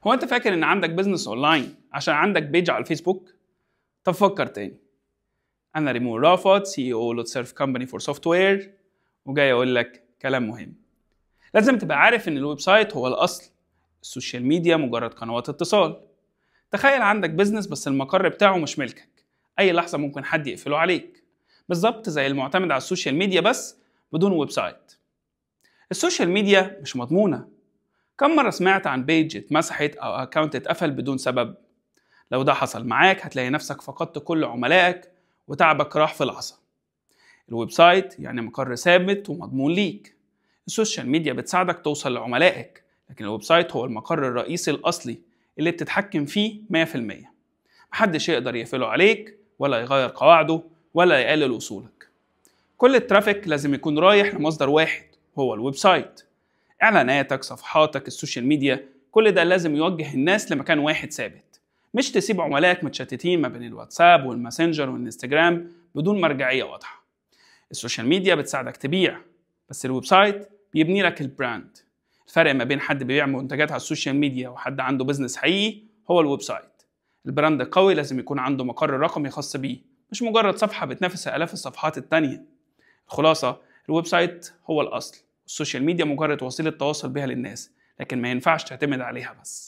هو انت فاكر ان عندك بيزنس اونلاين عشان عندك بيج على الفيسبوك؟ طب فكر تاني. انا ريمون رافت، سي او لوت سيرف كومباني فور سوفت وير، وجاي اقول لك كلام مهم. لازم تبقى عارف ان الويب سايت هو الاصل، السوشيال ميديا مجرد قنوات اتصال. تخيل عندك بيزنس بس المقر بتاعه مش ملكك، اي لحظه ممكن حد يقفله عليك، بالظبط زي المعتمد على السوشيال ميديا بس بدون ويب سايت. السوشيال ميديا مش مضمونه. كم مره سمعت عن بيج اتمسحت او اكونت اتقفل بدون سبب؟ لو ده حصل معاك هتلاقي نفسك فقدت كل عملائك وتعبك راح في لحظه. الويب سايت يعني مقر ثابت ومضمون ليك. السوشيال ميديا بتساعدك توصل لعملائك، لكن الويب سايت هو المقر الرئيسي الأصلي اللي بتتحكم فيه 100%. محدش يقدر يقفله عليك ولا يغير قواعده ولا يقلل وصولك. كل الترافيك لازم يكون رايح لمصدر واحد، هو الويب سايت. إعلاناتك، صفحاتك، السوشيال ميديا، كل ده لازم يوجه الناس لمكان واحد ثابت، مش تسيب عملائك متشتتين ما بين الواتساب والماسنجر والانستجرام بدون مرجعية واضحة. السوشيال ميديا بتساعدك تبيع، بس الويب سايت بيبني لك البراند. الفرق ما بين حد بيبيع منتجات على السوشيال ميديا وحد عنده بزنس حقيقي هو الويب سايت. البراند القوي لازم يكون عنده مقر رقمي خاص بيه، مش مجرد صفحة بتنافس آلاف الصفحات التانية. الخلاصة، الويب سايت هو الأصل، والسوشيال ميديا مجرد وسيلة تواصل بها للناس، لكن ما ينفعش تعتمد عليها بس.